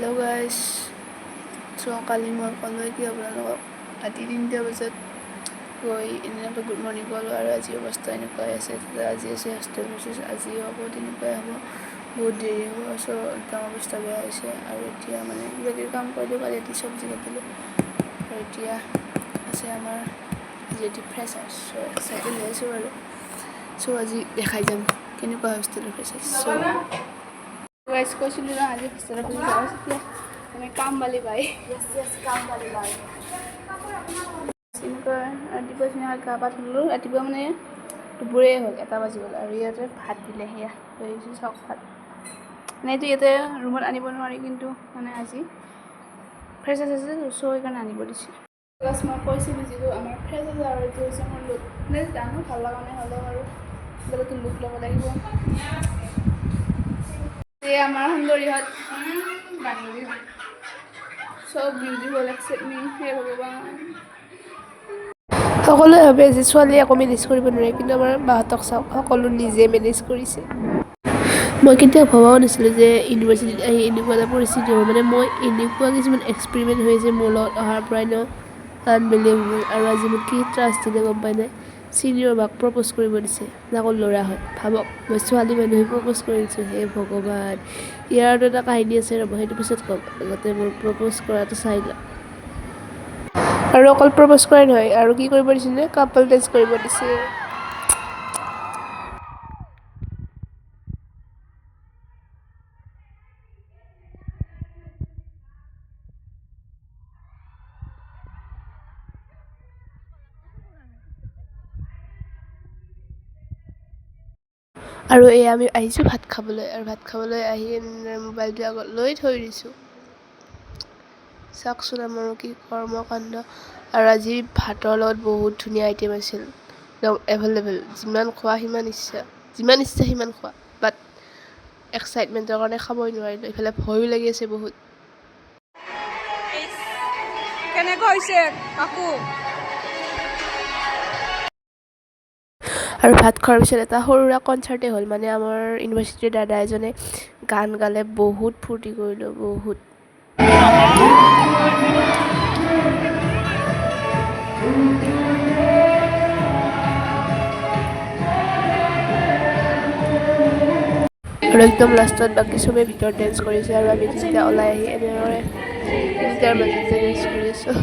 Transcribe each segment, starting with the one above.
Hello' guys কালি মই ক'লোঁ কি আপোনালোকক ৰাতি 3টা বজাত গৈ এনেকৈ গুড মৰ্ণিং ক'লোঁ আৰু আজি অৱস্থা এনেকুৱাই আছে। আজি আছে হোষ্টেল মেছেজ, আজি হ'ব তেনেকুৱাই হ'ব, বহুত দেৰি হ'ব। একদম অৱস্থা বেয়া হৈছে আৰু এতিয়া মানে কিবা কিবি কাম কৰিলোঁ, কালি ৰাতি চব্জি কাটিলোঁ আৰু এতিয়া আছে আমাৰ যিহেতু ফ্ৰেছাৰ্ছ। এক্সাইটেড হৈ আছোঁ বাৰু। আজি দেখাই যাম কেনেকুৱা হোষ্টেলৰ ফ্ৰেছাৰ্ছ। গাইজ কৈছিলোঁ না আজি হোষ্টেলৰ ফ্ৰেছাৰ্ছ, এতিয়া আমি কাম বালি পাই এনেকুৱা ৰাতিপুৱা ধুনীয়াকৈ গা পা ধুলোঁ। ৰাতিপুৱা মানে দুপৰীয়াই হ'ল, 1টা বাজি গ'ল আৰু ইয়াতে ভাত দিলে। সেয়া লৈ আহিছোঁ চাওক ভাত। এনেইতো ইয়াতে ৰুমত আনিব নোৱাৰি, কিন্তু মানে আজি ফ্ৰেছাৰ্ছ আছে সেইকাৰণে আনিব দিছে। প্লাছ মই কৈছিলোঁ যিটো আমাৰ ফ্ৰেছাৰ্ছ আৰু এইটো হৈছে মোৰ লুক, জানো ভাল লগা নাই হ'লেও আৰু বেলেগটো লুক ল'ব লাগিব। আমাৰ সুন্দৰীহঁত চব বিউটিফুল এক্সেপ্ট মি। হে ভগৱান, সকলোৱে ভাবে যে ছোৱালীয়ে একো মেনেজ কৰিব নোৱাৰে, কিন্তু আমাৰ বাহঁতক চাওক, সকলো নিজে মেনেজ কৰিছে। মই কেতিয়াও ভবাও নাছিলোঁ যে ইউনিভাৰ্চিটিত আহি এনেকুৱা এটা পৰিস্থিতি হ'ব। মানে মই এনেকুৱা কিছুমান এক্সপেৰিমেণ্ট হৈছে মোৰ লগত অহাৰ পৰাই ন, আনবিলিভেবল। আৰু আজি মোক কি ট্ৰাষ্ট দিলে গম পাই নাই? ছিনিয়ৰ বাক প্ৰপ'জ কৰিব দিছে, আকৌ ল'ৰা হয়। ভাবক, মই ছোৱালী মানুহে প্ৰপ'জ কৰি দিছোঁ। হে ভগৱান, ইয়াৰতো এটা কাহিনী আছে ৰ'ব, সেইটো পিছত ক'ম। আগতে মোৰ প্ৰপ'জ কৰাটো চাই লওঁ। আৰু অকল প্ৰপ'জ কৰাই নহয়, আৰু কি কৰিব দিছে নে, কাপল ডেন্স কৰিব দিছে। আৰু এই আমি আহিছোঁ ভাত খাবলৈ, আৰু ভাত খাবলৈ আহি মোবাইলটো আগত লৈ থৈ দিছোঁ। চাওকচোন আমাৰো কি কৰ্মকাণ্ড। আৰু আজি ভাতৰ লগত বহুত ধুনীয়া আইটেম আছিল, একদম এভেইলেবল। যিমান খোৱা যিমান ইচ্ছা সিমান খোৱা, বাট এক্সাইটমেণ্টৰ কাৰণে খাবই নোৱাৰিলোঁ। এইফালে ভয়ো লাগি আছে বহুত। কেনেকুৱা হৈছে কাকু? আৰু ভাত খোৱাৰ পিছত এটা সৰু সুৰা কনচাৰ্টেই হ'ল। মানে আমাৰ ইউনিভাৰ্চিটিৰ দাদা এজনে গান গালে, বহুত ফূৰ্তি কৰিলোঁ, বহুত। আৰু একদম লাষ্টত বাকী চবেই ভিতৰত ডেন্স কৰিছে, আৰু আমি যেতিয়া ওলাই আহি এনেদৰে তিনিটাৰ মাজতে ডেন্স কৰি আছোঁ।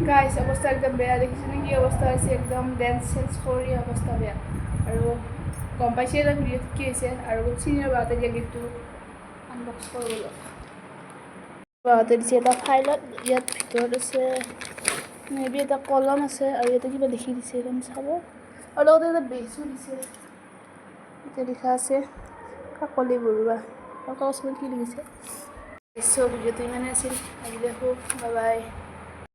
গাইজ অৱস্থা একদম বেয়া, দেখিছেনে কি অৱস্থা হৈছে? একদম ডেন্স চেন্স কৰি অৱস্থা বেয়া। আৰু গম পাইছে এটা ভিডিঅ'ত কি হৈছে। আৰু চিনিয়ৰ বাহঁতে দিয়া গিফ্টটো আনবক্স কৰিবলৈ, বাহঁতে দিছে এটা ফাইলত। ইয়াত ভিতৰত আছে মেবি এটা কলম আছে, আৰু ইয়াতে কিবা লিখি দিছে, এইখন চাব। আৰু লগতে এটা বেজো দিছে, এতিয়া লিখা আছে কাকলি বৰুৱা। আৰু কাগজখনত কি লিখিছে? ভিডিঅ'টো ইমানে আছিল, আজি দেখোঁ, বাই বাই।